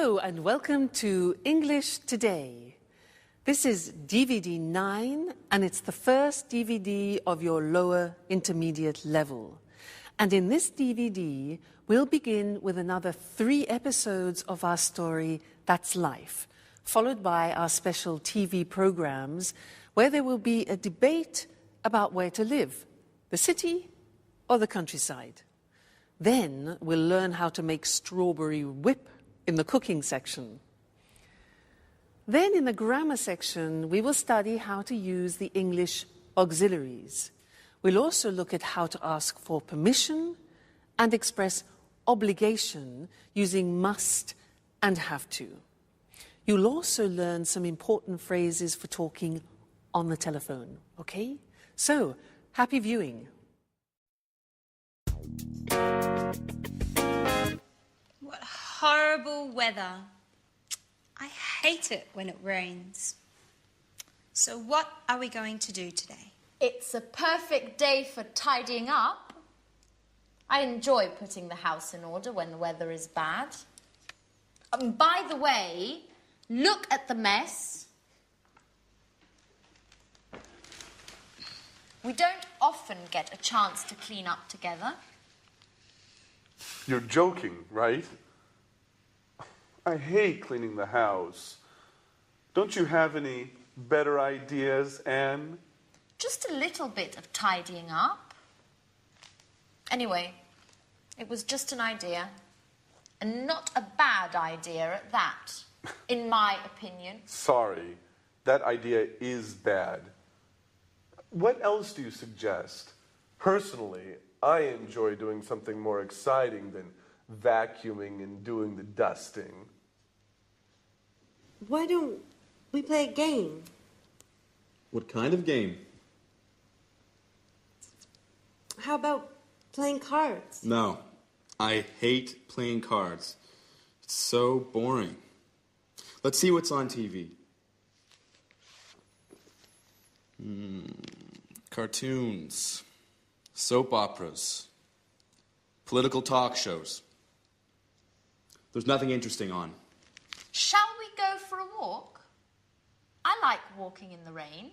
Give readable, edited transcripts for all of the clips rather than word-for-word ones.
Hello and welcome to English Today. This is DVD 9 and it's the first DVD of your lower intermediate level. And in this DVD, we'll begin with another 3 episodes of our story, That's Life, followed by our special TV programs where there will be a debate about where to live, the city or the countryside. Then we'll learn how to make strawberry whip in the cooking section. Then in the grammar section, we will study how to use the English auxiliaries. We'll also look at how to ask for permission and express obligation using must and have to. You'll also learn some important phrases for talking on the telephone, okay? So, happy viewing. What horrible weather. I hate it when it rains. So what are we going to do today? It's a perfect day for tidying up. I enjoy putting the house in order when the weather is bad. By the way, look at the mess. We don't often get a chance to clean up together. You're joking, right? I hate cleaning the house. Don't you have any better ideas, Anne? Just a little bit of tidying up. Anyway, it was just an idea. And not a bad idea at that, in my opinion. Sorry, that idea is bad. What else do you suggest? Personally, I enjoy doing something more exciting than vacuuming and doing the dusting. Why don't we play a game? What kind of game? How about playing cards? No, I hate playing cards. It's so boring. Let's see what's on TV. Cartoons, soap operas, political talk shows. There's nothing interesting on. Shall we go for a walk? I like walking in the rain.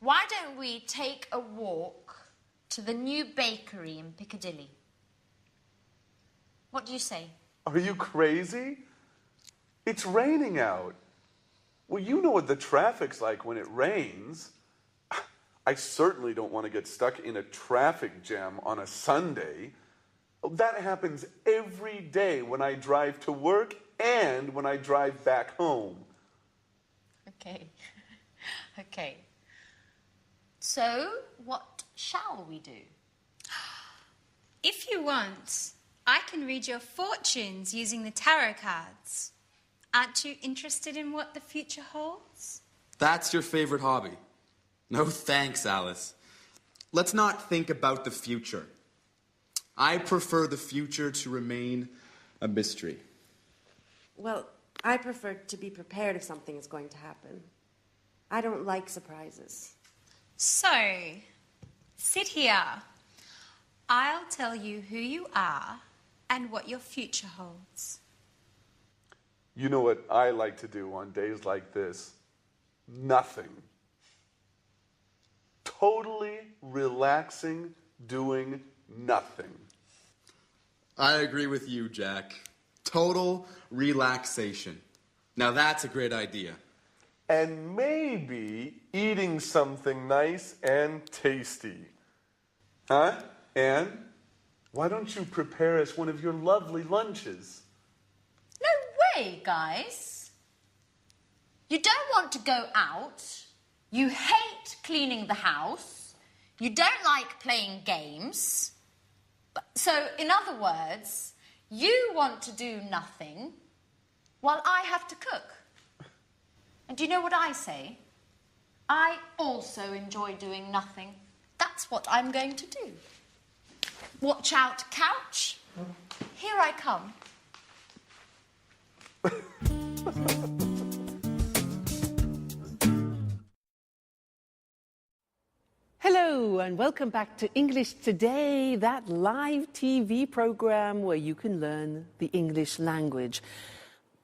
Why don't we take a walk to the new bakery in Piccadilly? What do you say? Are you crazy? It's raining out. Well, you know what the traffic's like when it rains. I certainly don't want to get stuck in a traffic jam on a Sunday. That happens every day when I drive to work and when I drive back home. Okay. Okay. So, what shall we do? If you want, I can read your fortunes using the tarot cards. Aren't you interested in what the future holds? That's your favorite hobby. No thanks, Alice. Let's not think about the future. I prefer the future to remain a mystery. Well, I prefer to be prepared if something is going to happen. I don't like surprises. So, sit here. I'll tell you who you are and what your future holds. You know what I like to do on days like this? Nothing. Totally relaxing, doing nothing. I agree with you, Jack. Total relaxation. Now that's a great idea. And maybe eating something nice and tasty. Huh, Anne? Why don't you prepare us one of your lovely lunches? No way, guys. You don't want to go out. You hate cleaning the house. You don't like playing games. So, in other words, you want to do nothing while I have to cook. And do you know what I say? I also enjoy doing nothing. That's what I'm going to do. Watch out, couch. Here I come. Hello Hello and welcome back to English Today, that live TV program where you can learn the English language.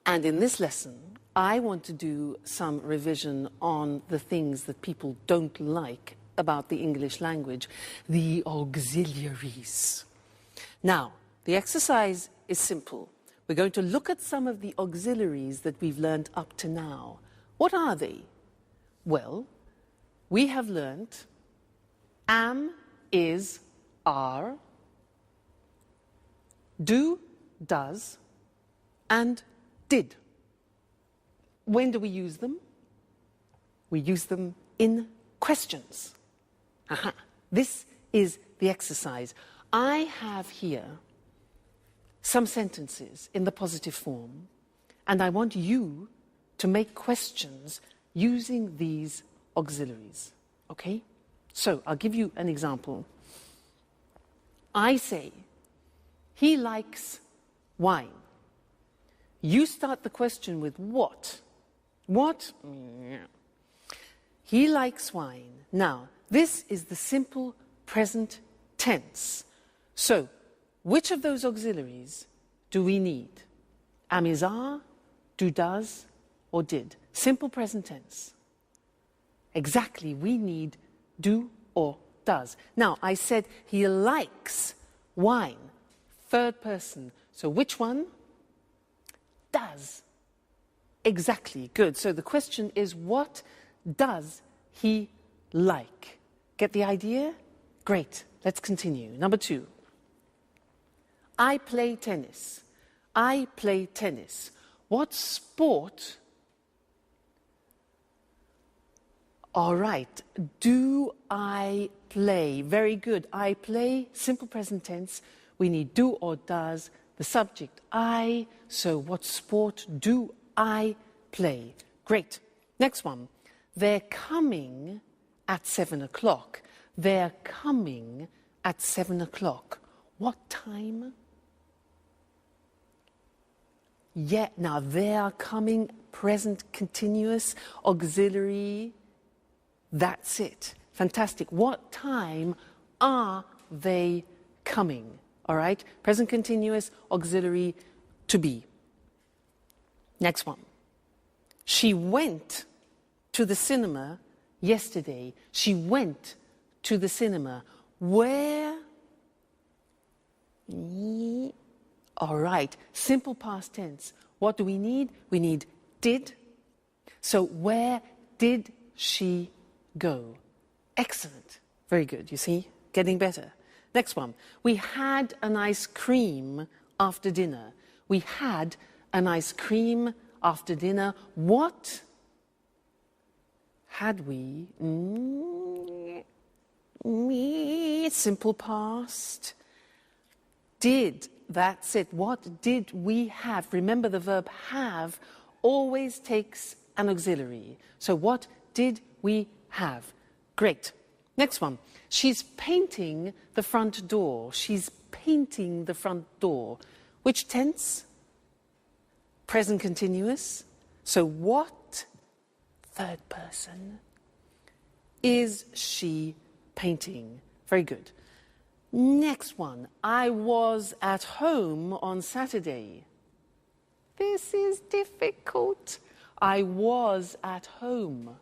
And in this lesson, I want to do some revision on the things that people don't like about the English language, the auxiliaries. Now, the exercise is simple. We're going to look at some of the auxiliaries that we've learned up to now. What are they? Well, we have learned am, is, are, do, does, and did. When do we use them? We use them in questions. Aha. This is the exercise. I have here some sentences in the positive form, and I want you to make questions using these auxiliaries. Okay? So, I'll give you an example. I say, he likes wine. You start the question with what? What? He likes wine. Now, this is the simple present tense. So, which of those auxiliaries do we need? Am, is, are, do, does, or did? Simple present tense. Exactly, we need do or does. Now, I said he likes wine. Third person. So which one? Does. Exactly, good. So the question is, what does he like? Get the idea? Great, let's continue. Number 2. I play tennis. I play tennis. What sport? All right, do I play? Very good. I play, simple present tense. We need do or does, the subject I. So what sport do I play? Great. Next one. They're coming at 7 o'clock. They're coming at 7 o'clock. What time? Yeah, now they are coming, present continuous, auxiliary. That's it. Fantastic. What time are they coming? All right? Present continuous, auxiliary, to be. Next one. She went to the cinema yesterday. She went to the cinema. Where? All right. Simple past tense. What do we need? We need did. So where did she go? Excellent. Very good. You see? Getting better. Next one. We had an ice cream after dinner. We had an ice cream after dinner. What had we? Simple past. Did. That's it. What did we have? Remember, the verb have always takes an auxiliary. So what did we have? Great. Next one. She's painting the front door. She's painting the front door. Which tense? Present continuous. So what, third person, is she painting? Very good. Next one. I was at home on Saturday. This is difficult. I was at home.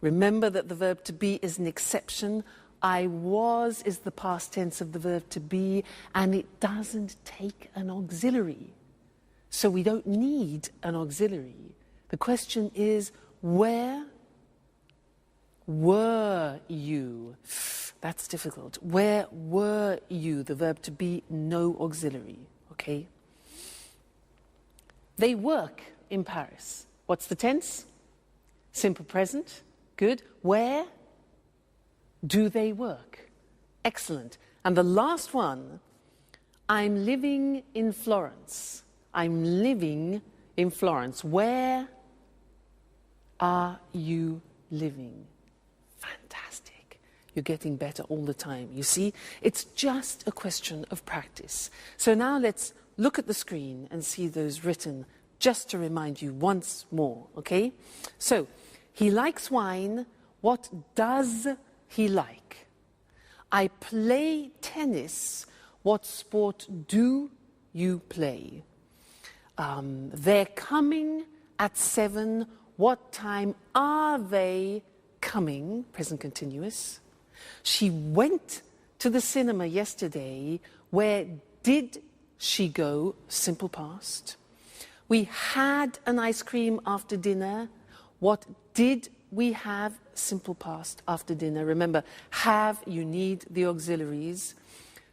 Remember that the verb to be is an exception. I was is the past tense of the verb to be, and it doesn't take an auxiliary. So we don't need an auxiliary. The question is, where were you? That's difficult. Where were you? The verb to be, no auxiliary. Okay? They work in Paris. What's the tense? Simple present. Good. Where do they work? Excellent. And the last one, I'm living in Florence. I'm living in Florence. Where are you living? Fantastic. You're getting better all the time. You see, it's just a question of practice. So now let's look at the screen and see those written just to remind you once more, okay? So, He likes wine. What does he like? I play tennis. What sport do you play? They're coming at 7. What time are they coming? Present continuous. She went to the cinema yesterday. Where did she go? Simple past. We had an ice cream after dinner. What did we have? Simple past after dinner. Remember, have, you need the auxiliaries.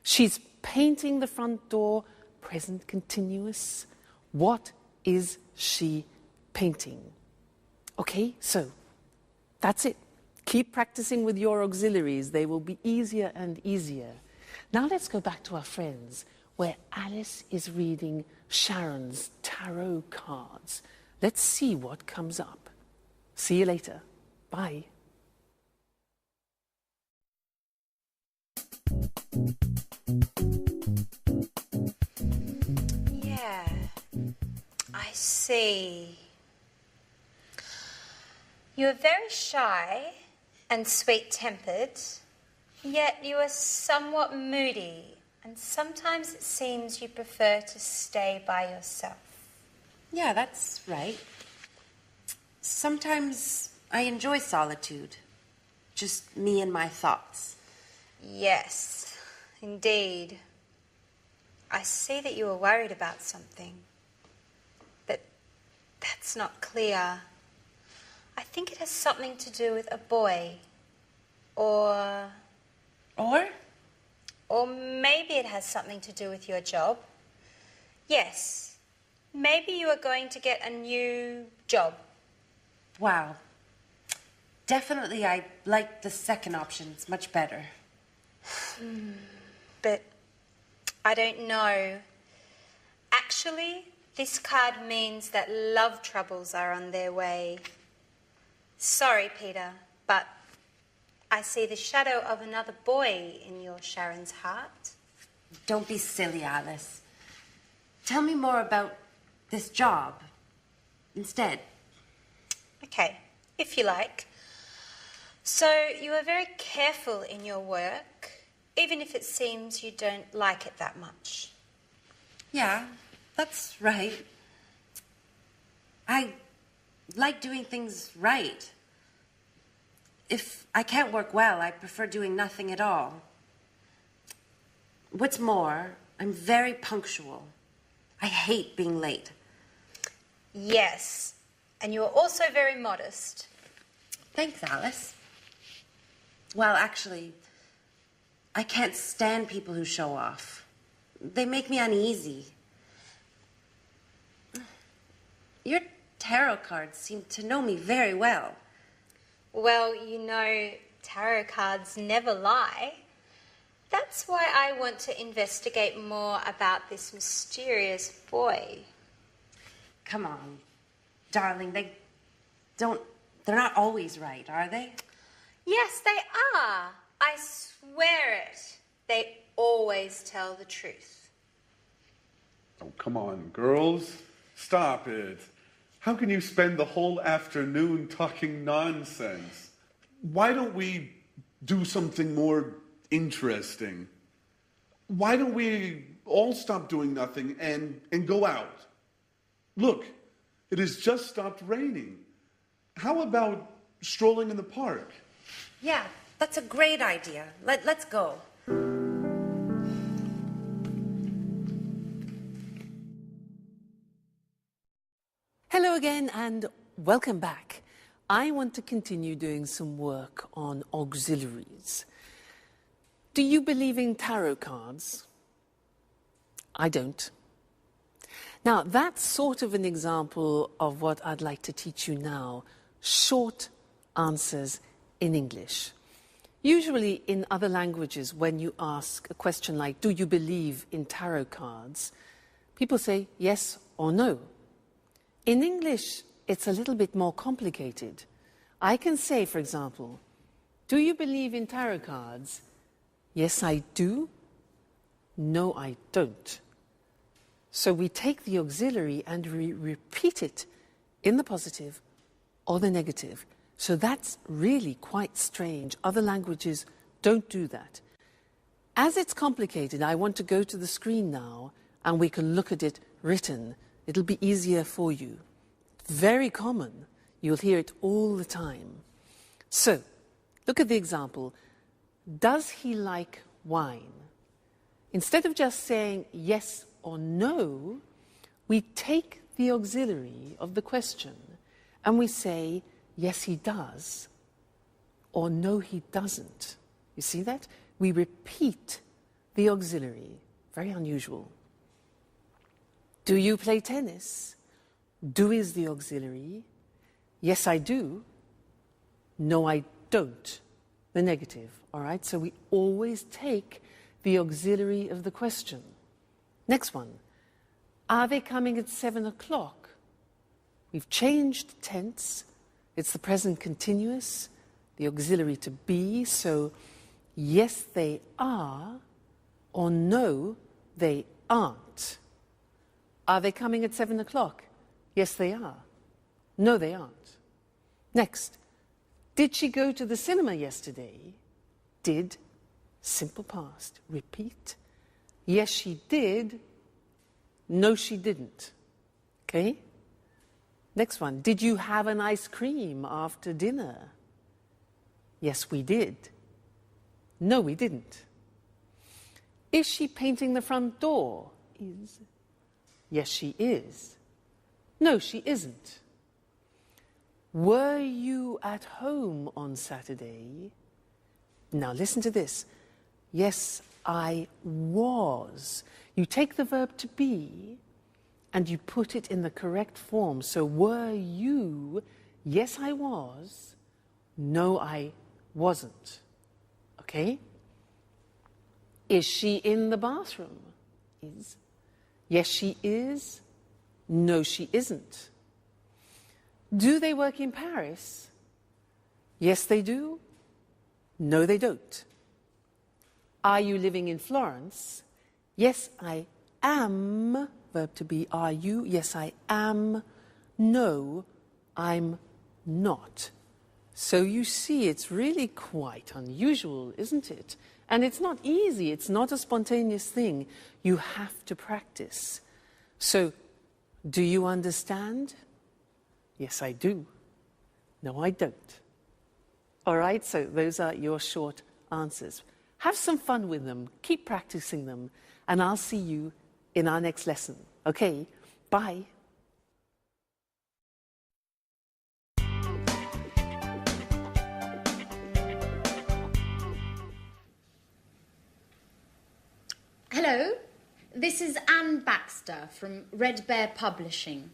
She's painting the front door. Present continuous. What is she painting? Okay, so that's it. Keep practicing with your auxiliaries. They will be easier and easier. Now let's go back to our friends, where Alice is reading Sharon's tarot cards. Let's see what comes up. See you later. Bye. Yeah, I see. You are very shy and sweet-tempered, yet you are somewhat moody, and sometimes it seems you prefer to stay by yourself. Yeah, that's right. Sometimes I enjoy solitude. Just me and my thoughts. Yes, indeed. I see that you are worried about something, but that's not clear. I think it has something to do with a boy, or maybe it has something to do with your job. Yes, maybe you are going to get a new job. Wow. Definitely I like the second option. It's much better. But I don't know. Actually, this card means that love troubles are on their way. Sorry, Peter, but I see the shadow of another boy in your Sharon's heart. Don't be silly, Alice. Tell me more about this job instead. Okay, if you like. So you are very careful in your work, even if it seems you don't like it that much. Yeah, that's right. I like doing things right. If I can't work well, I prefer doing nothing at all. What's more, I'm very punctual. I hate being late. Yes, and you are also very modest. Thanks, Alice. Well, actually, I can't stand people who show off. They make me uneasy. Your tarot cards seem to know me very well. Well, you know, tarot cards never lie. That's why I want to investigate more about this mysterious boy. Come on, darling, they're not always right, are they? Yes, they are. I swear it. They always tell the truth. Oh, come on, girls. Stop it. How can you spend the whole afternoon talking nonsense? Why don't we do something more interesting? Why don't we all stop doing nothing and go out? Look, it has just stopped raining. How about strolling in the park? Yeah, that's a great idea. Let's go. Hello again and welcome back. I want to continue doing some work on auxiliaries. Do you believe in tarot cards? I don't. Now, that's sort of an example of what I'd like to teach you now. Short answers in English. Usually in other languages, when you ask a question like, do you believe in tarot cards? People say yes or no. In English, it's a little bit more complicated. I can say, for example, do you believe in tarot cards? Yes, I do. No, I don't. So we take the auxiliary and we repeat it in the positive or the negative. So that's really quite strange. Other languages don't do that. As it's complicated, I want to go to the screen now and we can look at it written. It'll be easier for you. Very common. You'll hear it all the time. So, look at the example. Does he like wine? Instead of just saying yes or no, we take the auxiliary of the question and we say, yes, he does, or no, he doesn't. You see that? We repeat the auxiliary. Very unusual. Do you play tennis? Do is the auxiliary. Yes, I do. No, I don't. The negative, all right? So we always take the auxiliary of the question. Next one. Are they coming at 7 o'clock? We've changed tense. It's the present continuous, the auxiliary to be. So, yes, they are, or no, they aren't. Are they coming at 7 o'clock? Yes, they are. No, they aren't. Next. Did she go to the cinema yesterday? Did. Simple past. Repeat. Yes, she did. No, she didn't. Okay? Next one. Did you have an ice cream after dinner? Yes, we did. No, we didn't. Is she painting the front door? Is. Yes, she is. No, she isn't. Were you at home on Saturday? Now listen to this. Yes, I was. You take the verb to be and you put it in the correct form. So were you? Yes, I was. No, I wasn't. Okay? Is she in the bathroom? Is. Yes, she is. No, she isn't. Do they work in Paris? Yes, they do. No, they don't. Are you living in Florence? Yes, I am. Verb to be, are you? Yes, I am. No, I'm not. So you see, it's really quite unusual, isn't it? And it's not easy. It's not a spontaneous thing. You have to practice. So, do you understand? Yes, I do. No, I don't. All right, so those are your short answers. Have some fun with them. Keep practicing them. And I'll see you in our next lesson. Okay, bye. Hello, this is Anne Baxter from Red Bear Publishing.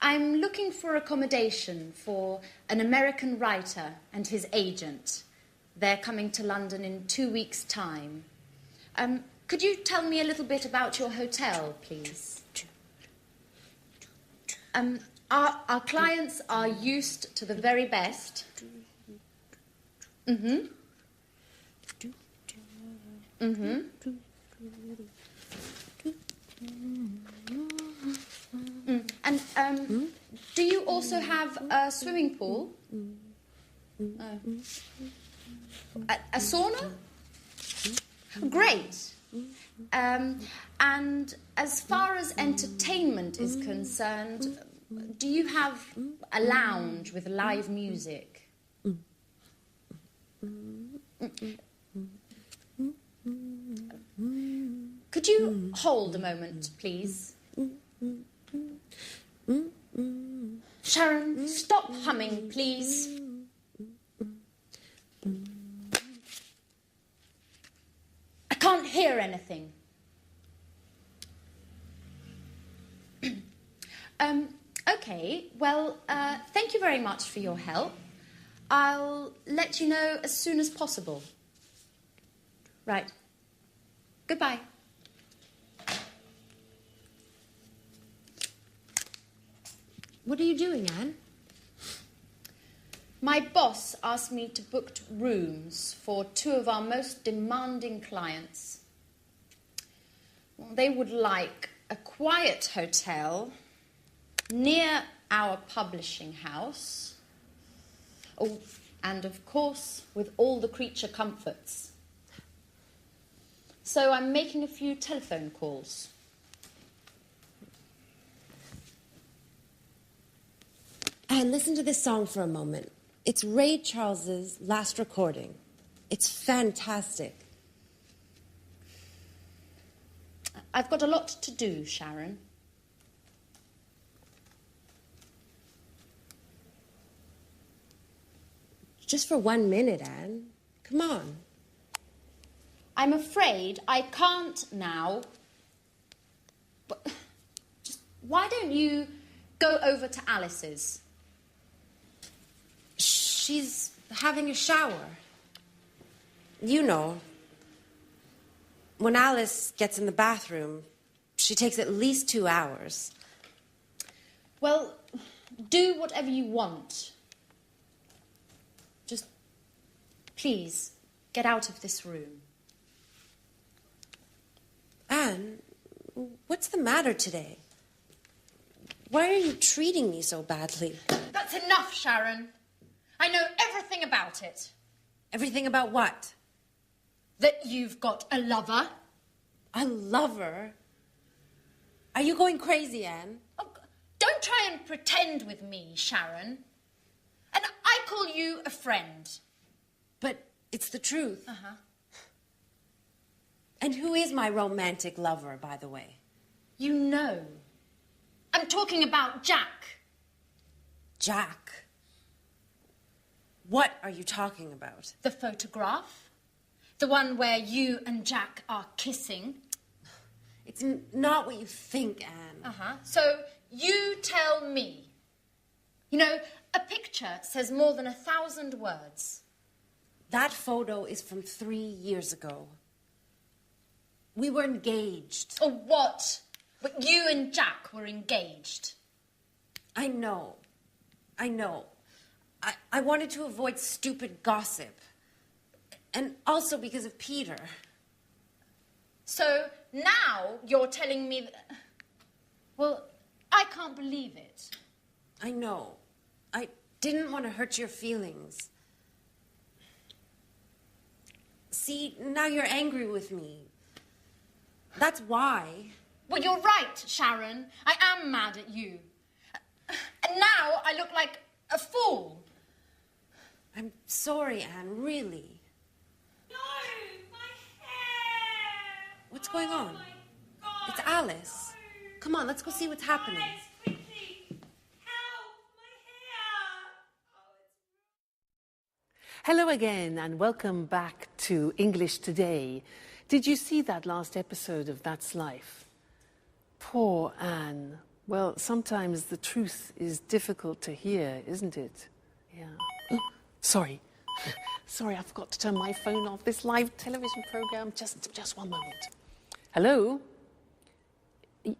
I'm looking for accommodation for an American writer and his agent. They're coming to London in 2 weeks' time. Could you tell me a little bit about your hotel, please? Our clients are used to the very best. Mm-hmm. Mm-hmm. And do you also have a swimming pool? A sauna? Great. And as far as entertainment is concerned, do you have a lounge with live music? Could you hold a moment, please? Sharon, stop humming, please. I can't hear anything. Okay, well, thank you very much for your help. I'll let you know as soon as possible. Right. Goodbye. What are you doing, Anne? My boss asked me to book rooms for 2 of our most demanding clients. Well, they would like a quiet hotel near our publishing house Oh, and of course, with all the creature comforts. So I'm making a few telephone calls. And listen to this song for a moment. It's Ray Charles's last recording. It's fantastic. I've got a lot to do, Sharon. Just for 1 minute, Anne. Come on. I'm afraid I can't now. But just why don't you go over to Alice's? She's having a shower. You know, when Alice gets in the bathroom, she takes at least 2 hours. Well, do whatever you want. Just, please, get out of this room. Anne, what's the matter today? Why are you treating me so badly? That's enough, Sharon. I know everything about it. Everything about what? That you've got a lover. A lover? Are you going crazy, Anne? Oh, don't try and pretend with me, Sharon. And I call you a friend. But it's the truth. Uh-huh. And who is my romantic lover, by the way? You know. I'm talking about Jack. Jack? What are you talking about? The photograph. The one where you and Jack are kissing. It's not what you think, Anne. Uh-huh. So you tell me. You know, a picture says more than 1,000 words. That photo is from 3 years ago. We were engaged. Or what? But you and Jack were engaged. I know. I wanted to avoid stupid gossip. And also because of Peter. So now you're telling me that... Well, I can't believe it. I know. I didn't want to hurt your feelings. See, now you're angry with me. That's why. Well, you're right, Sharon. I am mad at you. And now I look like a fool. I'm sorry, Anne, really. No, my hair! What's going on? My God, It's Alice. Come on, let's go see what's happening. Guys, quickly! Help! My hair! Hello again and welcome back to English Today. Did you see that last episode of That's Life? Poor Anne. Well, sometimes the truth is difficult to hear, isn't it? Yeah. Oh, sorry. Sorry, I forgot to turn my phone off. This live television program. Just one moment. Hello?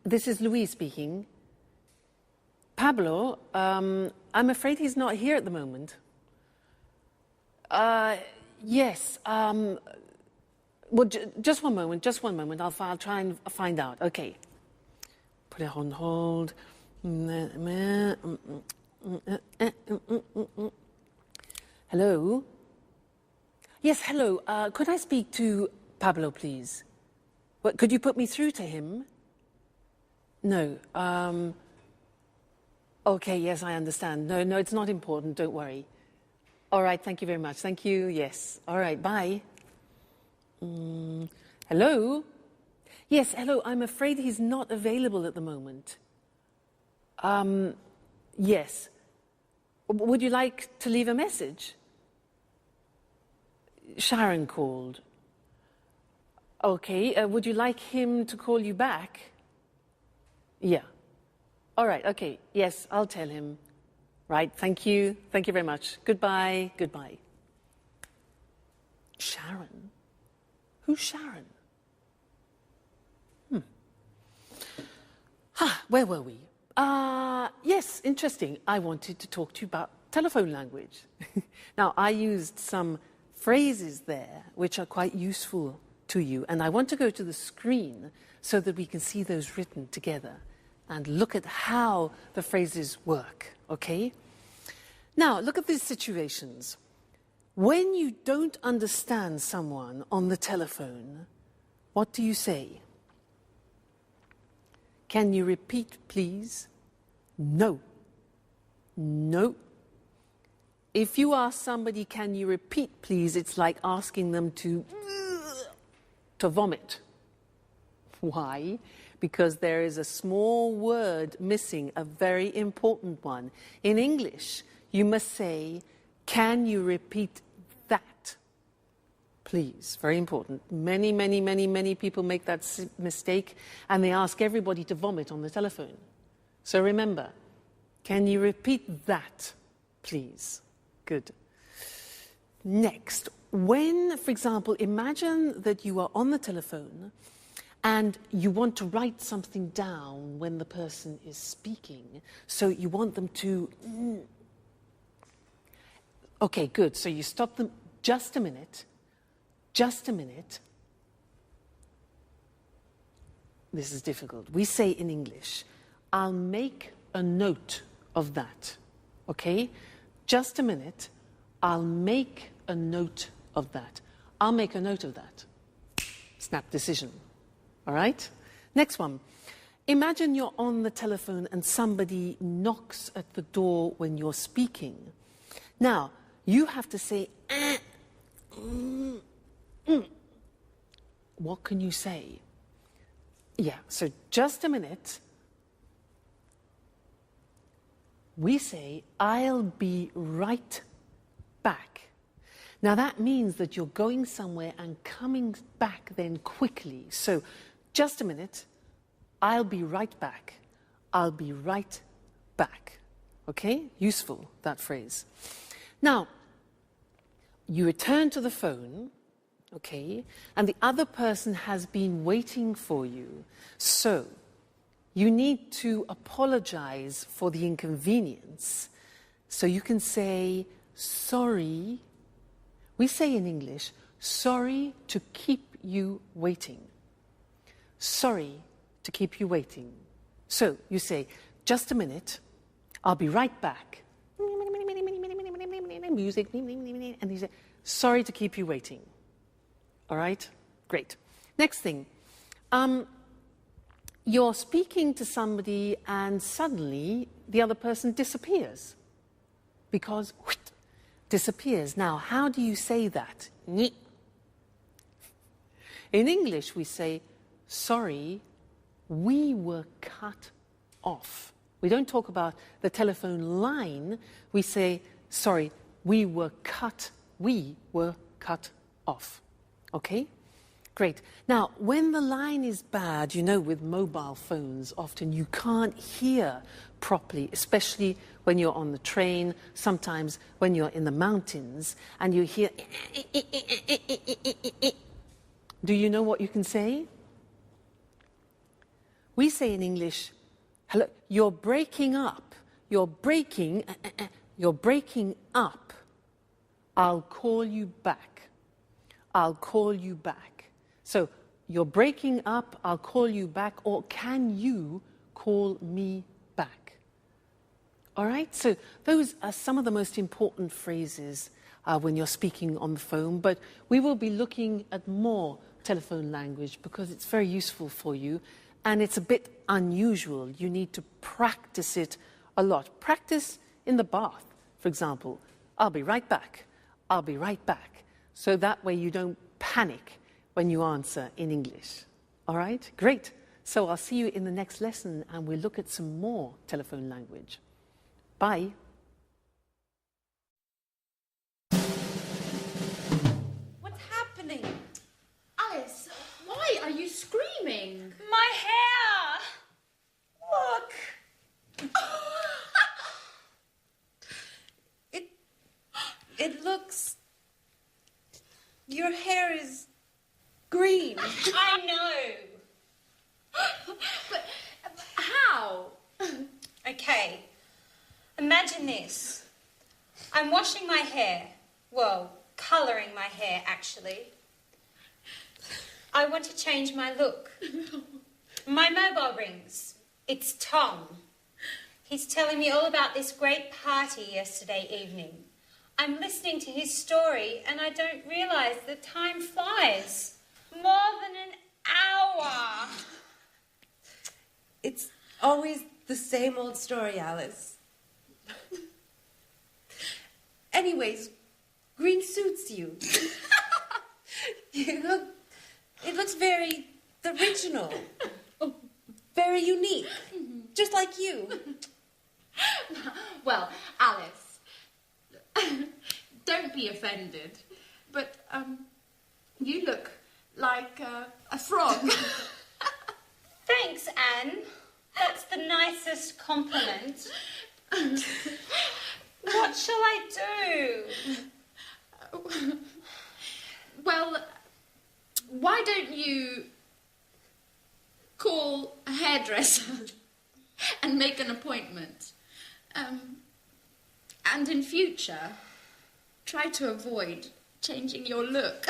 This is Louise speaking. Pablo, I'm afraid he's not here at the moment. Yes. Well, just one moment. I'll try and find out. Okay. Put it on hold. Hello? Yes, hello. Could I speak to Pablo, please? What, could you put me through to him? No. Okay, yes, I understand. No, it's not important. Don't worry. All right, thank you very much. Thank you. Yes. All right, bye. Hello? Yes, hello. I'm afraid he's not available at the moment. Yes. Would you like to leave a message? Sharon called. Okay. Would you like him to call you back? Yeah. All right. Okay. Yes, I'll tell him. Right. Thank you. Thank you very much. Goodbye. Goodbye. Sharon? Who's Sharon? Where were we? Yes, interesting. I wanted to talk to you about telephone language. Now, I used some phrases there which are quite useful to you, and I want to go to the screen so that we can see those written together and look at how the phrases work, okay? Now, look at these situations. When you don't understand someone on the telephone, what do you say? Can you repeat, please? No. No. If you ask somebody, can you repeat, please, it's like asking them to vomit. Why? Because there is a small word missing, a very important one. In English, you must say, can you repeat that? Please, very important. Many people make that mistake, and they ask everybody to vomit on the telephone. So remember, can you repeat that, please? Good. Next, when, for example, imagine that you are on the telephone and you want to write something down when the person is speaking. So you want them to... Okay, good. So you stop them. Just a minute. Just a minute. This is difficult. We say in English, I'll make a note of that. Okay? Just a minute. I'll make a note of that. I'll make a note of that. Snap decision. All right? Next one. Imagine you're on the telephone and somebody knocks at the door when you're speaking. Now, you have to say, What can you say? Yeah, so just a minute. We say, I'll be right back. Now that means that you're going somewhere and coming back then quickly. So, just a minute. I'll be right back. I'll be right back. Okay? Useful, that phrase. Now, you return to the phone, okay, and the other person has been waiting for you. So, you need to apologize for the inconvenience. So you can say, sorry. We say in English, sorry to keep you waiting. Sorry to keep you waiting. So you say, just a minute, I'll be right back. Music, and you say, sorry to keep you waiting. All right? Great. Next thing. You're speaking to somebody and suddenly the other person disappears. Because, disappears. Now, how do you say that? In English, we say, sorry, we were cut off. We don't talk about the telephone line. We say, sorry, we were cut off. Okay? Great. Now, when the line is bad, you know, with mobile phones, often you can't hear properly, especially when you're on the train, sometimes when you're in the mountains, and you hear... Do you know what you can say? We say in English, hello, you're breaking up. You're breaking up. I'll call you back. I'll call you back. So, you're breaking up, I'll call you back, or can you call me back? All right, so those are some of the most important phrases when you're speaking on the phone, but we will be looking at more telephone language because it's very useful for you, and it's a bit unusual. You need to practice it a lot. Practice in the bath, for example. I'll be right back. I'll be right back. So that way you don't panic when you answer in English. All right? Great. So I'll see you in the next lesson and we'll look at some more telephone language. Bye. What's happening? Alice, why are you screaming? My hair! Look! It looks... Your hair is green. I know. But how? Okay, imagine this. I'm washing my hair. Well, colouring my hair, actually. I want to change my look. My mobile rings. It's Tom. He's telling me all about this great party yesterday evening. I'm listening to his story and I don't realise the time flies. More than an hour. It's always the same old story, Alice. Anyways, green suits you. It looks very original. Very unique. Just like you. Well, Alice, don't be offended, but you look like a frog. Thanks, Anne. That's the nicest compliment. What shall I do? Well, why don't you call a hairdresser and make an appointment? And in future, try to avoid changing your look.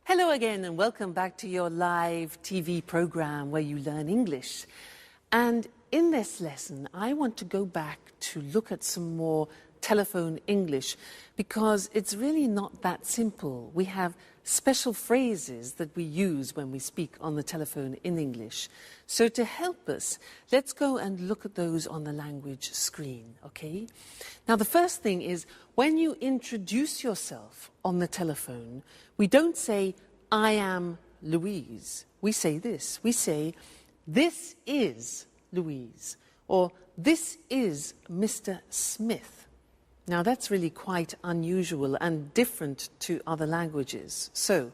Hello again and welcome back to your live TV program where you learn English. And in this lesson, I want to go back to look at some more telephone English because it's really not that simple. We have special phrases that we use when we speak on the telephone in English. So to help us, let's go and look at those on the language screen, okay? Now the first thing is when you introduce yourself on the telephone, we don't say, I am Louise. We say this. We say, this is Louise, or this is Mr. Smith. Now that's really quite unusual and different to other languages. So,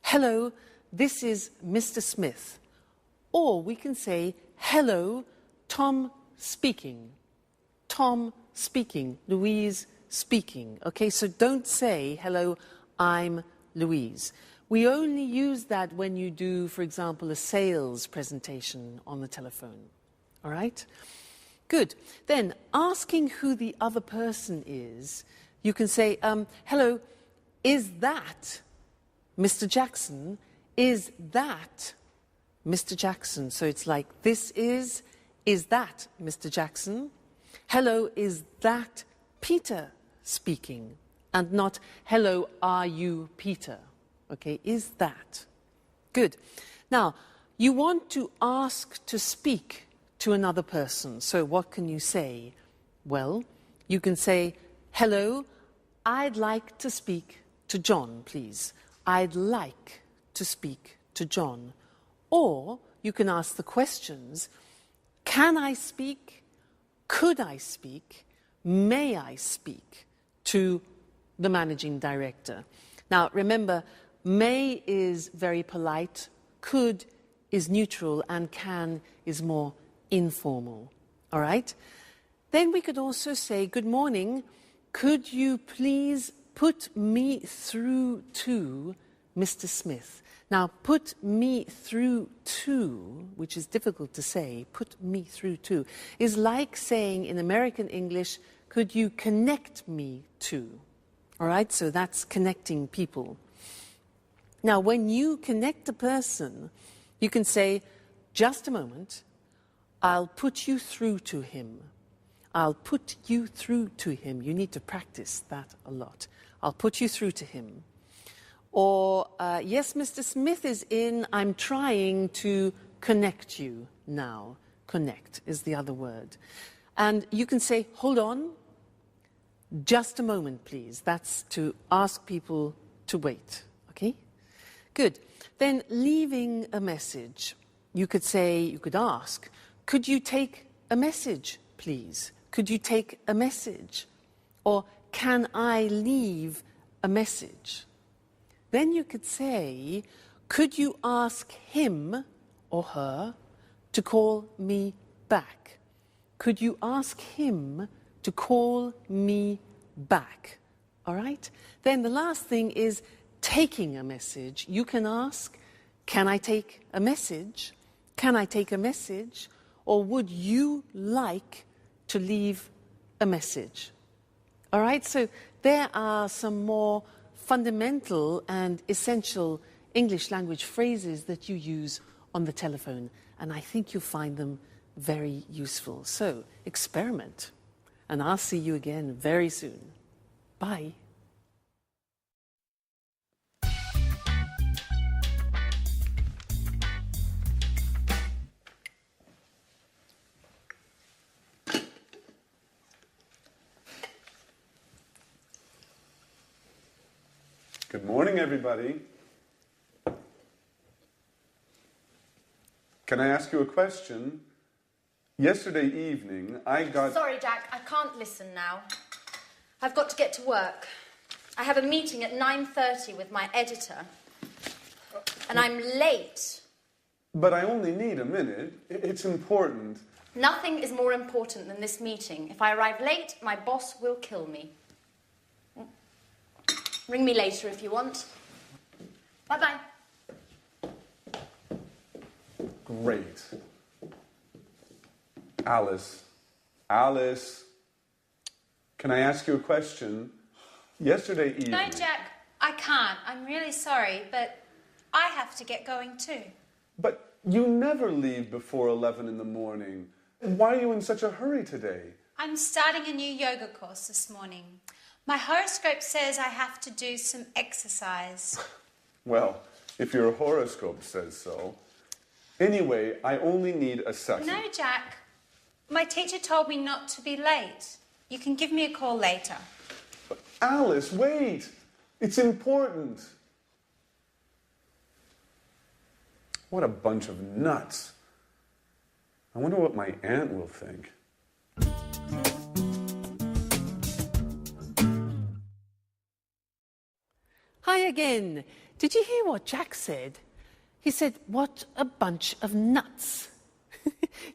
hello, this is Mr. Smith. Or we can say, hello, Tom speaking. Tom speaking, Louise speaking. Okay, so don't say, hello, I'm Louise. We only use that when you do, for example, a sales presentation on the telephone. All right? Good. Then, asking who the other person is, you can say, hello, is that Mr. Jackson? Is that Mr. Jackson? So it's like, this is that Mr. Jackson? Hello, is that Peter speaking? And not, hello, are you Peter? Okay, is that? Good. Now, you want to ask to speak to another person. So what can you say? Well, you can say, hello, I'd like to speak to John, please. I'd like to speak to John. Or you can ask the questions, can I speak? Could I speak? May I speak to the managing director? Now, remember, may is very polite, could is neutral, and can is more informal. All right? Then we could also say, good morning, could you please put me through to Mr. Smith? Now, put me through to, which is difficult to say, put me through to, is like saying in American English, could you connect me to? All right? So that's connecting people. Now, when you connect a person, you can say, just a moment, I'll put you through to him. I'll put you through to him. You need to practice that a lot. I'll put you through to him. Or, yes, Mr. Smith is in. I'm trying to connect you now. Connect is the other word. And you can say, hold on, just a moment, please. That's to ask people to wait, okay? Good. Then leaving a message. You could say, you could ask, could you take a message, please? Could you take a message? Or can I leave a message? Then you could say, could you ask him or her to call me back? Could you ask him to call me back? All right? Then the last thing is taking a message. You can ask, can I take a message? Can I take a message? Or would you like to leave a message? All right, so there are some more fundamental and essential English language phrases that you use on the telephone, and I think you'll find them very useful. So, experiment, and I'll see you again very soon. Bye. Good morning, everybody. Can I ask you a question? Yesterday evening, I got... Sorry, Jack, I can't listen now. I've got to get to work. I have a meeting at 9:30 with my editor. And I'm late. But I only need a minute. It's important. Nothing is more important than this meeting. If I arrive late, my boss will kill me. Ring me later if you want. Bye-bye. Great. Alice. Alice. Can I ask you a question? Yesterday evening... No, Jack, I can't. I'm really sorry, but I have to get going too. But you never leave before 11 in the morning. Why are you in such a hurry today? I'm starting a new yoga course this morning. My horoscope says I have to do some exercise. Well, if your horoscope says so. Anyway, I only need a second. No, Jack. My teacher told me not to be late. You can give me a call later. But Alice, wait. It's important. What a bunch of nuts. I wonder what my aunt will think. Hi again. Did you hear what Jack said? He said, what a bunch of nuts.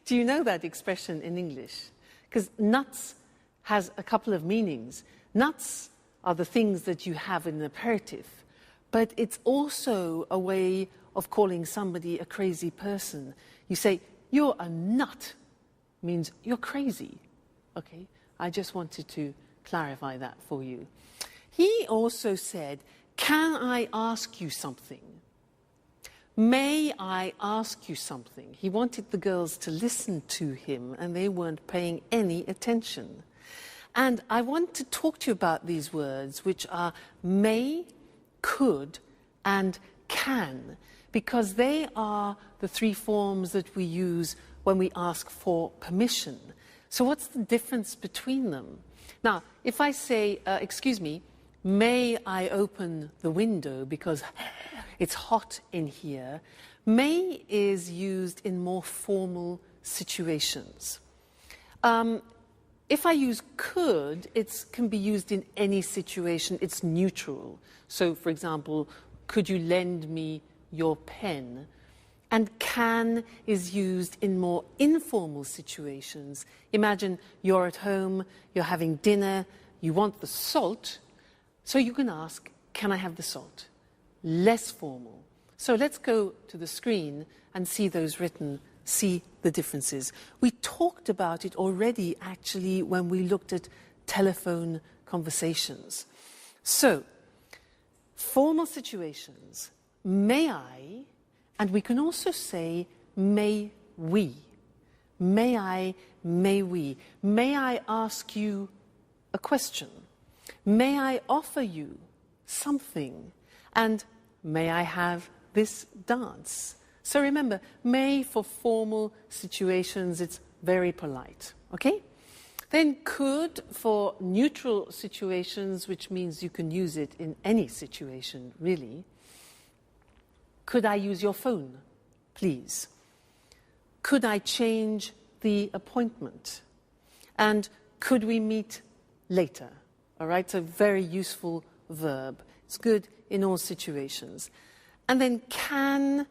Do you know that expression in English? Because nuts has a couple of meanings. Nuts are the things that you have in an aperitif, but it's also a way of calling somebody a crazy person. You say, you're a nut, means you're crazy. Okay, I just wanted to clarify that for you. He also said, can I ask you something? May I ask you something? He wanted the girls to listen to him, and they weren't paying any attention. And I want to talk to you about these words, which are may, could, and can, because they are the three forms that we use when we ask for permission. So what's the difference between them? Now, if I say, excuse me, may I open the window because it's hot in here, may is used in more formal situations. If I use could, it can be used in any situation. It's neutral. So, for example, could you lend me your pen? And can is used in more informal situations. Imagine you're at home, you're having dinner, you want the salt, so you can ask, can I have the salt? Less formal. So let's go to the screen and see those written, see the differences. We talked about it already, actually, when we looked at telephone conversations. So, formal situations, may I, and we can also say, may we. May I, may we. May I ask you a question? May I offer you something? And may I have this dance? So remember, may for formal situations, it's very polite, okay? Then could for neutral situations, which means you can use it in any situation, really. Could I use your phone, please? Could I change the appointment? And could we meet later? All right, so very useful verb. It's good in all situations. And then can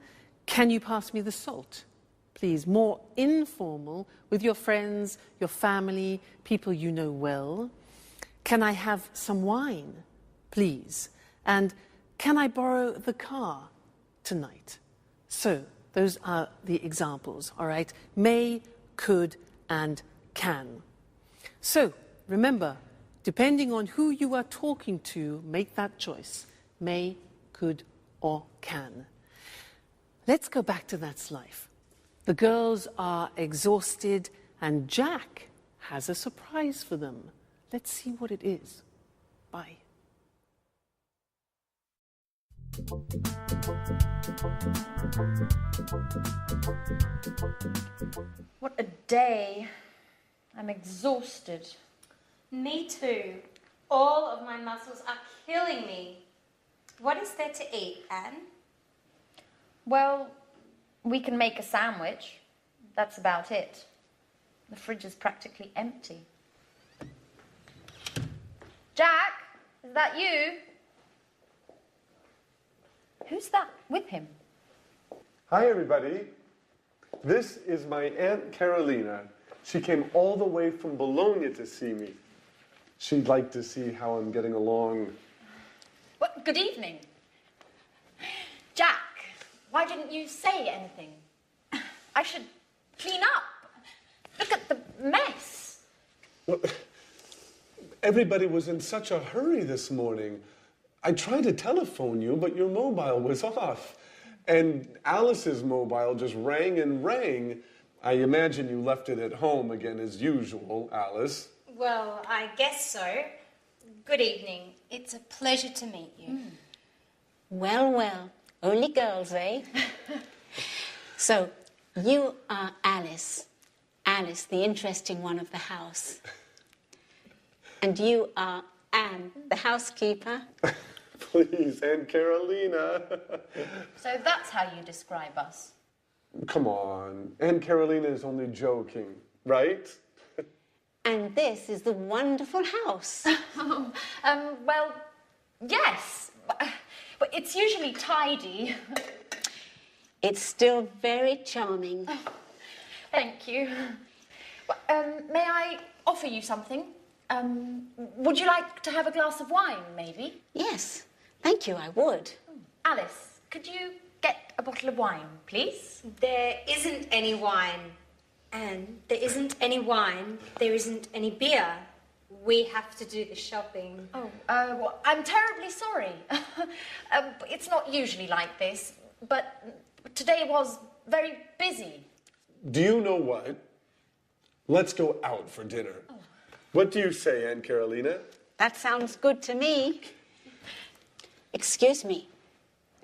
you pass me the salt? Please, more informal with your friends, your family, people you know well. Can I have some wine, please? And can I borrow the car tonight? So those are the examples, all right? May, could, and can. So remember, depending on who you are talking to, make that choice. May, could, or can. Let's go back to that's life. The girls are exhausted and Jack has a surprise for them. Let's see what it is. Bye. What a day. I'm exhausted. Me too. All of my muscles are killing me. What is there to eat, Anne? Well, we can make a sandwich. That's about it. The fridge is practically empty. Jack, is that you? Who's that with him? Hi, everybody. This is my Aunt Carolina. She came all the way from Bologna to see me. She'd like to see how I'm getting along. Well, good evening. Jack, why didn't you say anything? I should clean up. Look at the mess. Well, everybody was in such a hurry this morning. I tried to telephone you, but your mobile was off. And Alice's mobile just rang and rang. I imagine you left it at home again as usual, Alice. Well, I guess so. Good evening. It's a pleasure to meet you. Well, well, only girls, eh? So, you are Alice. Alice, the interesting one of the house. And you are Anne, the housekeeper. Please, Aunt Carolina. So that's how you describe us. Come on. Aunt Carolina is only joking, right? And this is the wonderful house. Well, yes. But it's usually tidy. It's still very charming. Thank you. May I offer you something? Would you like to have a glass of wine, maybe? Yes, thank you, I would. Alice, could you get a bottle of wine, please? There isn't any wine. Anne, there isn't any wine. There isn't any beer. We have to do the shopping. Oh, well, I'm terribly sorry. It's not usually like this, but today was very busy. Do you know what? Let's go out for dinner. Oh. What do you say, Aunt Carolina? That sounds good to me. Excuse me,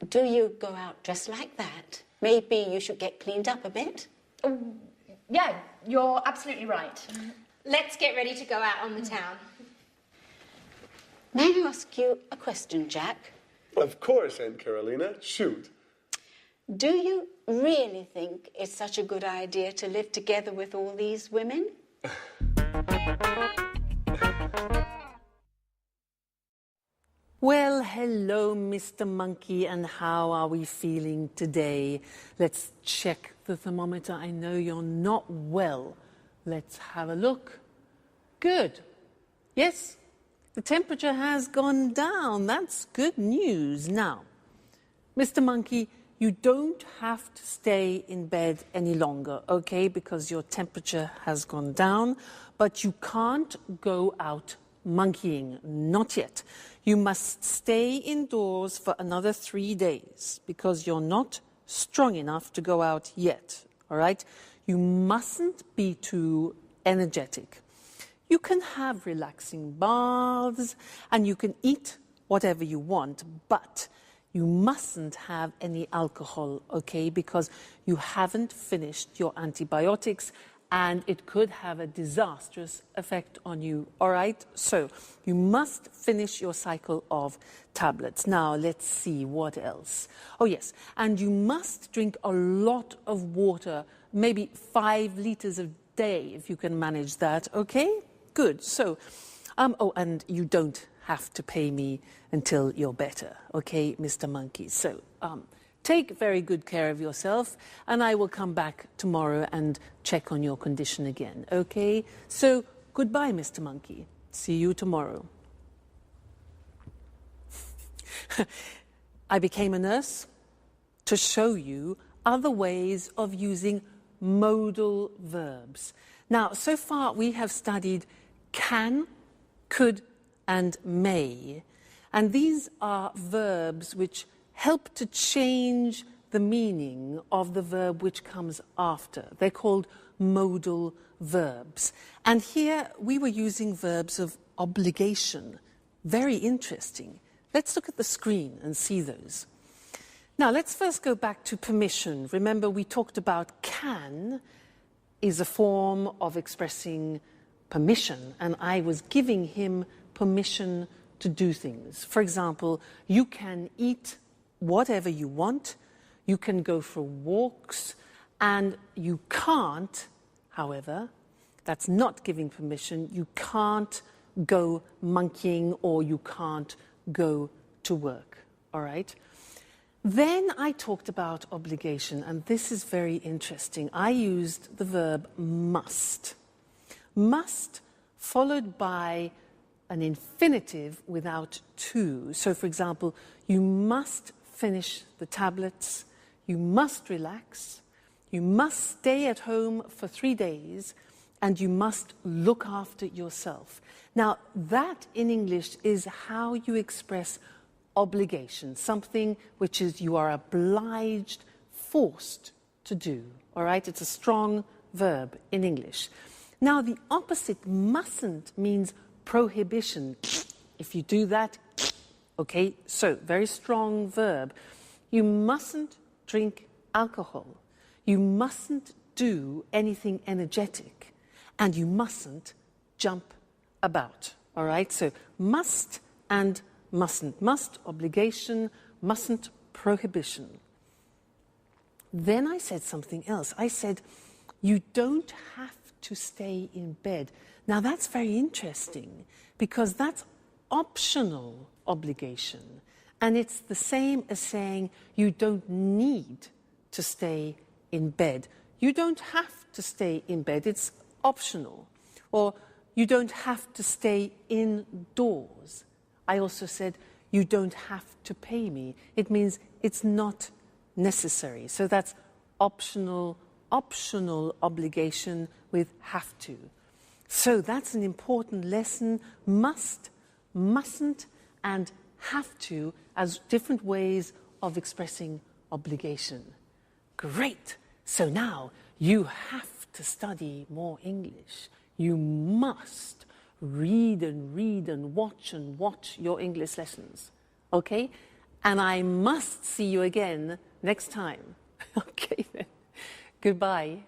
do you go out dressed like that? Maybe you should get cleaned up a bit? Yeah, you're absolutely right. Let's get ready to go out on the town. May I ask you a question, Jack? Of course, Aunt Carolina. Shoot. Do you really think it's such a good idea to live together with all these women? Well, hello, Mr. Monkey, and how are we feeling today? Let's check the thermometer. I know you're not well. Let's have a look. Good. Yes, the temperature has gone down. That's good news. Now, Mr. Monkey, you don't have to stay in bed any longer, okay, because your temperature has gone down, but you can't go out monkeying, not yet. You must stay indoors for another 3 days because you're not strong enough to go out yet, all right? You mustn't be too energetic. You can have relaxing baths and you can eat whatever you want, but you mustn't have any alcohol, okay, because you haven't finished your antibiotics and it could have a disastrous effect on you, all right? So you must finish your cycle of tablets. Now, let's see what else. Oh, yes, and you must drink a lot of water, maybe 5 liters a day, if you can manage that, okay? Good. So, oh, and you don't have to pay me until you're better, okay, Mr. Monkey? So, take very good care of yourself, and I will come back tomorrow and check on your condition again, okay? So, goodbye, Mr. Monkey. See you tomorrow. I became a nurse to show you other ways of using modal verbs. Now, so far we have studied can, could, and may. And these are verbs which help to change the meaning of the verb which comes after. They're called modal verbs. And here we were using verbs of obligation. Very interesting. Let's look at the screen and see those. Now, let's first go back to permission. Remember, we talked about can is a form of expressing permission, and I was giving him permission to do things. For example, you can eat whatever you want, you can go for walks, and you can't, however, that's not giving permission, you can't go monkeying or you can't go to work, all right? Then I talked about obligation, and this is very interesting. I used the verb must. Must followed by an infinitive without to. So, for example, you must finish the tablets, you must relax, you must stay at home for 3 days, and you must look after yourself. Now, that in English is how you express obligation, something which is you are obliged, forced to do. All right? It's a strong verb in English. Now, the opposite, mustn't, means prohibition. If you do that, okay, so very strong verb. You mustn't drink alcohol. You mustn't do anything energetic. And you mustn't jump about. All right? So must and mustn't. Must, obligation. Mustn't, prohibition. Then I said something else. I said, you don't have to stay in bed. Now that's very interesting because that's optional obligation. And it's the same as saying you don't need to stay in bed. You don't have to stay in bed. It's optional. Or you don't have to stay indoors. I also said, you don't have to pay me. It means it's not necessary. So that's optional obligation with have to. So that's an important lesson. Must, mustn't, and have to as different ways of expressing obligation. Great. So now you have to study more English. You must read and watch your English lessons. Okay? And I must see you again next time. Okay then. Goodbye.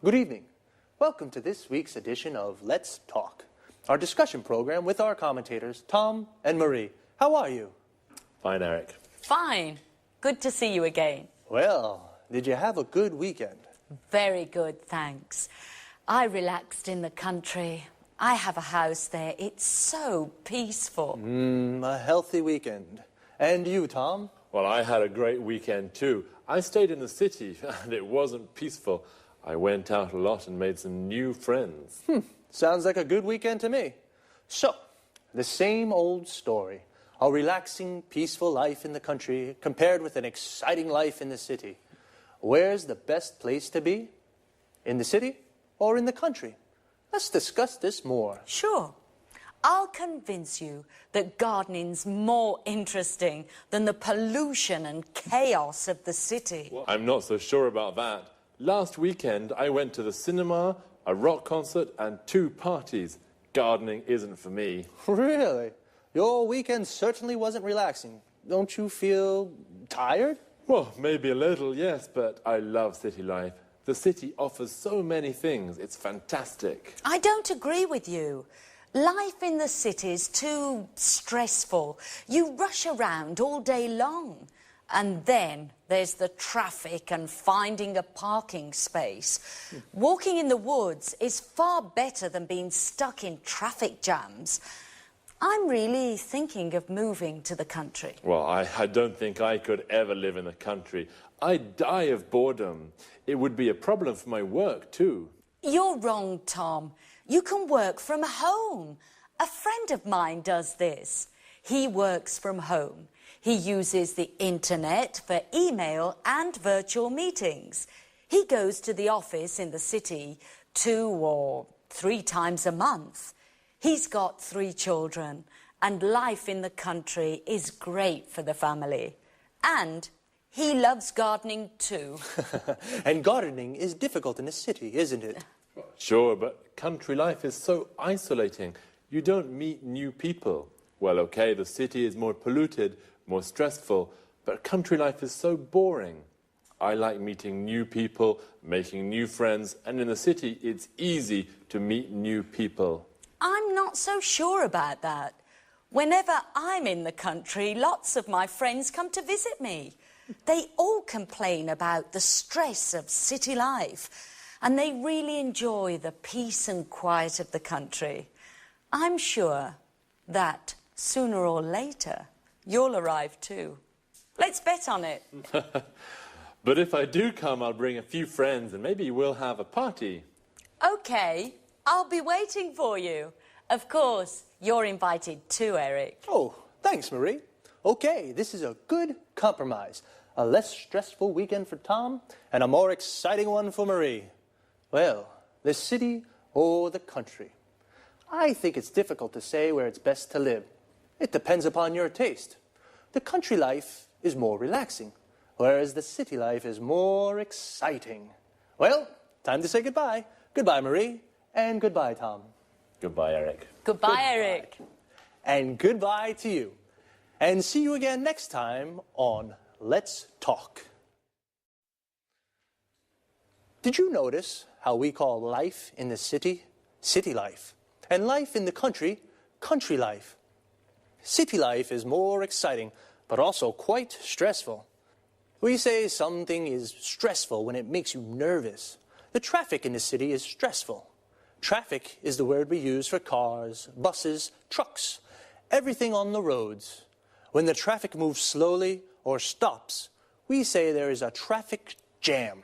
Good evening. Welcome to this week's edition of Let's Talk, our discussion program with our commentators, Tom and Marie. How are you? Fine, Eric. Fine. Good to see you again. Well, did you have a good weekend? Very good, thanks. I relaxed in the country. I have a house there. It's so peaceful. A healthy weekend. And you, Tom? Well, I had a great weekend too. I stayed in the city and it wasn't peaceful. I went out a lot and made some new friends. Sounds like a good weekend to me. So, the same old story. A relaxing, peaceful life in the country compared with an exciting life in the city. Where's the best place to be? In the city or in the country? Let's discuss this more. Sure. I'll convince you that gardening's more interesting than the pollution and chaos of the city. Well, I'm not so sure about that. Last weekend, I went to the cinema, a rock concert, and 2 parties. Gardening isn't for me. Really? Your weekend certainly wasn't relaxing. Don't you feel tired? Well, maybe a little, yes, but I love city life. The city offers so many things. It's fantastic. I don't agree with you. Life in the city is too stressful. You rush around all day long. And then there's the traffic and finding a parking space. Walking in the woods is far better than being stuck in traffic jams. I'm really thinking of moving to the country. Well, I don't think I could ever live in the country. I'd die of boredom. It would be a problem for my work, too. You're wrong, Tom. You can work from home. A friend of mine does this. He works from home. He uses the internet for email and virtual meetings. He goes to the office in the city 2 or 3 times a month. He's got 3 children and life in the country is great for the family. And he loves gardening too. And gardening is difficult in a city, isn't it? Sure, but country life is so isolating. You don't meet new people. Well, okay, the city is more polluted, more stressful, but country life is so boring. I like meeting new people, making new friends, and in the city, it's easy to meet new people. I'm not so sure about that. Whenever I'm in the country, lots of my friends come to visit me. They all complain about the stress of city life, and they really enjoy the peace and quiet of the country. I'm sure that sooner or later, you'll arrive too. Let's bet on it. But if I do come, I'll bring a few friends and maybe we'll have a party. OK, I'll be waiting for you. Of course, you're invited too, Eric. Oh, thanks, Marie. Okay, this is a good compromise. A less stressful weekend for Tom and a more exciting one for Marie. Well, the city or the country? I think it's difficult to say where it's best to live. It depends upon your taste. The country life is more relaxing, whereas the city life is more exciting. Well, time to say goodbye. Goodbye, Marie, and goodbye, Tom. Goodbye, Eric. Goodbye, Eric. And goodbye to you. And see you again next time on Let's Talk. Did you notice how we call life in the city, city life, and life in the country, country life? City life is more exciting, but also quite stressful. We say something is stressful when it makes you nervous. The traffic in the city is stressful. Traffic is the word we use for cars, buses, trucks, everything on the roads. When the traffic moves slowly or stops, we say there is a traffic jam.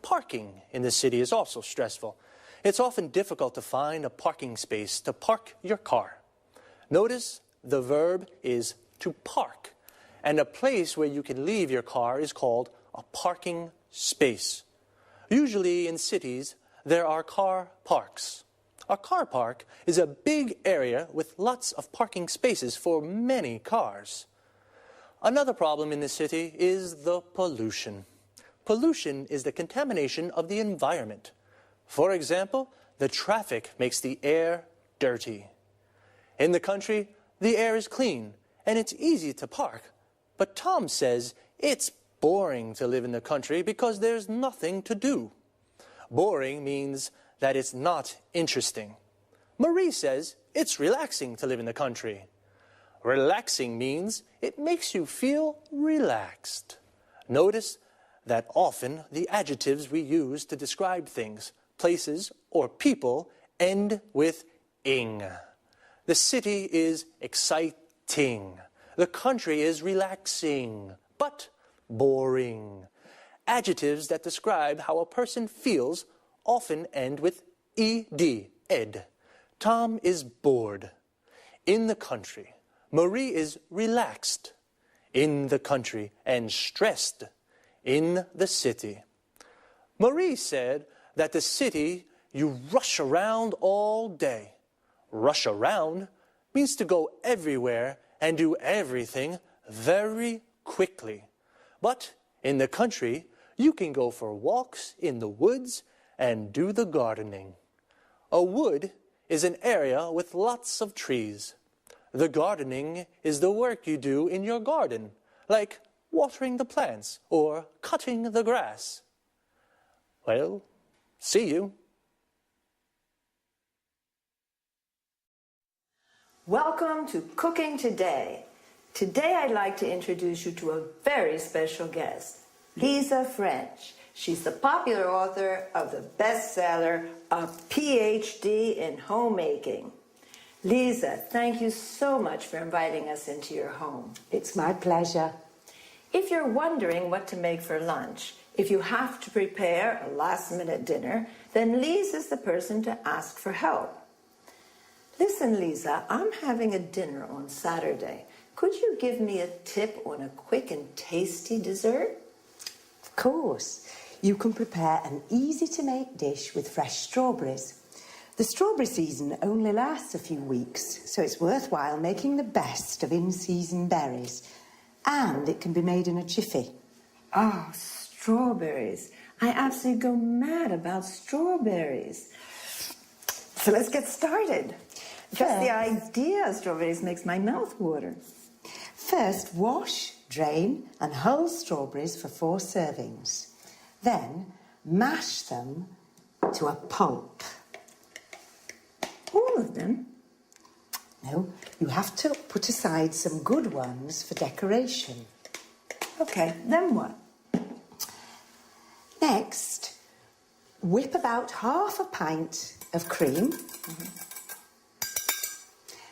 Parking in the city is also stressful. It's often difficult to find a parking space to park your car. Notice the verb is to park, and a place where you can leave your car is called a parking space. Usually in cities, there are car parks. A car park is a big area with lots of parking spaces for many cars. Another problem in the city is the pollution. Pollution is the contamination of the environment. For example, the traffic makes the air dirty. In the country, the air is clean and it's easy to park. But Tom says it's boring to live in the country because there's nothing to do. Boring means that it's not interesting. Marie says it's relaxing to live in the country. Relaxing means it makes you feel relaxed. Notice that often the adjectives we use to describe things, places, or people end with ing. The city is exciting. The country is relaxing, but boring. Adjectives that describe how a person feels often end with ed, ed. Tom is bored. In the country. Marie is relaxed. In the country. And stressed. In the city. Marie said that the city, you rush around all day. Rush around means to go everywhere and do everything very quickly. But in the country, you can go for walks in the woods and do the gardening. A wood is an area with lots of trees. The gardening is the work you do in your garden, like watering the plants or cutting the grass. Well, see you. Welcome to Cooking Today. Today I'd like to introduce you to a very special guest, Lisa French. She's the popular author of the bestseller, A PhD in Homemaking. Lisa, thank you so much for inviting us into your home. It's my pleasure. If you're wondering what to make for lunch, if you have to prepare a last-minute dinner, then Lisa's the person to ask for help. Listen, Lisa, I'm having a dinner on Saturday. Could you give me a tip on a quick and tasty dessert? Of course. You can prepare an easy-to-make dish with fresh strawberries. The strawberry season only lasts a few weeks, so it's worthwhile making the best of in-season berries. And it can be made in a jiffy. Oh, strawberries. I absolutely go mad about strawberries. So let's get started. Just the idea of strawberries makes my mouth water. First, wash, drain, and hull strawberries for 4 servings. Then, mash them to a pulp. All of them? No, you have to put aside some good ones for decoration. Okay, then what? Next, whip about half a pint of cream.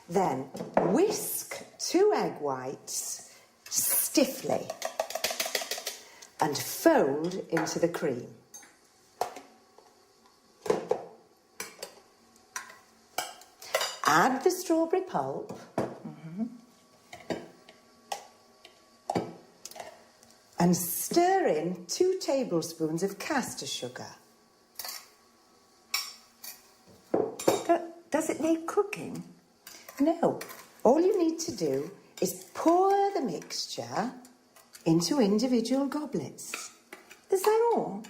Then whisk 2 egg whites stiffly and fold into the cream. Add the strawberry pulp. And stir in 2 tablespoons of caster sugar. Does it need cooking? No. All you need to do is pour the mixture into individual goblets. Is that all?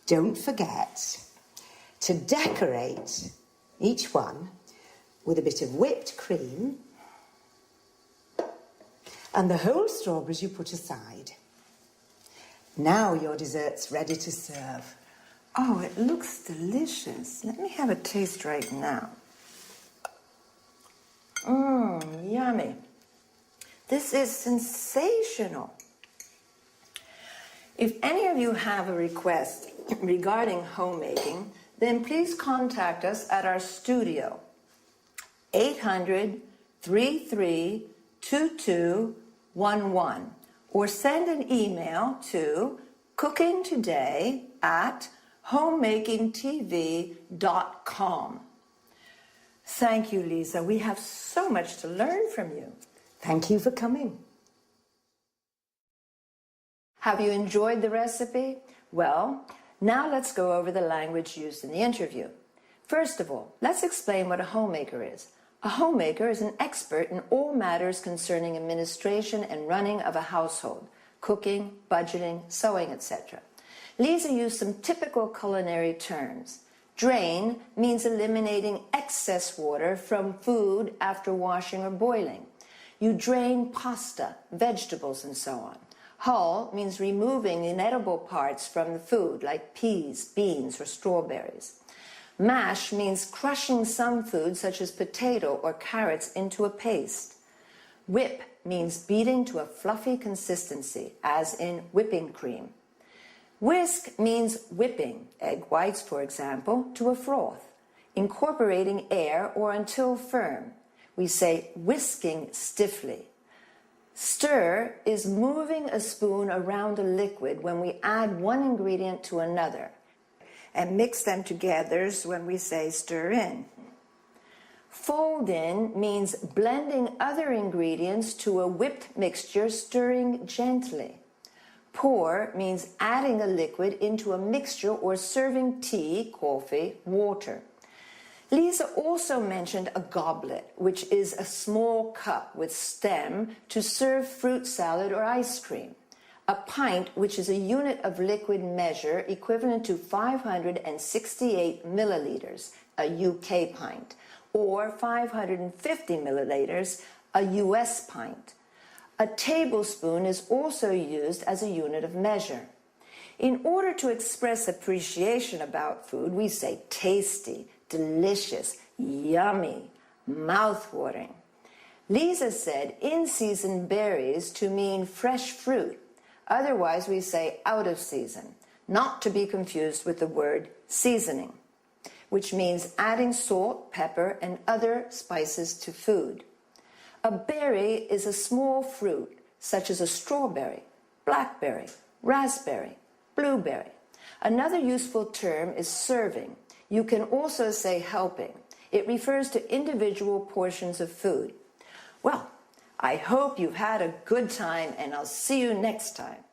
Don't forget to decorate each one with a bit of whipped cream and the whole strawberries you put aside. Now your dessert's ready to serve. Oh, it looks delicious. Let me have a taste right now. Yummy. This is sensational. If any of you have a request regarding homemaking, then please contact us at our studio, 800-332211, or send an email to cookingtoday@homemakingtv.com. Thank you, Lisa. We have so much to learn from you. Thank you for coming. Have you enjoyed the recipe? Well, now let's go over the language used in the interview. First of all, let's explain what a homemaker is. A homemaker is an expert in all matters concerning administration and running of a household, cooking, budgeting, sewing, etc. Lisa used some typical culinary terms. Drain means eliminating excess water from food after washing or boiling. You drain pasta, vegetables, and so on. Hull means removing inedible parts from the food, like peas, beans, or strawberries. Mash means crushing some food, such as potato or carrots, into a paste. Whip means beating to a fluffy consistency, as in whipping cream. Whisk means whipping, egg whites, for example, to a froth, incorporating air or until firm. We say whisking stiffly. Stir is moving a spoon around a liquid when we add one ingredient to another, and mix them together when we say stir in. Fold in means blending other ingredients to a whipped mixture, stirring gently. Pour means adding a liquid into a mixture or serving tea, coffee, water. Lisa also mentioned a goblet, which is a small cup with stem to serve fruit salad or ice cream. A pint, which is a unit of liquid measure equivalent to 568 milliliters, a UK pint, or 550 milliliters, a US pint. A tablespoon is also used as a unit of measure. In order to express appreciation about food, we say tasty, delicious, yummy, mouth-watering. Lisa said in-season berries to mean fresh fruit. Otherwise, we say out of season, not to be confused with the word seasoning, which means adding salt, pepper, and other spices to food. A berry is a small fruit, such as a strawberry, blackberry, raspberry, blueberry. Another useful term is serving. You can also say helping. It refers to individual portions of food. Well, I hope you've had a good time, and I'll see you next time.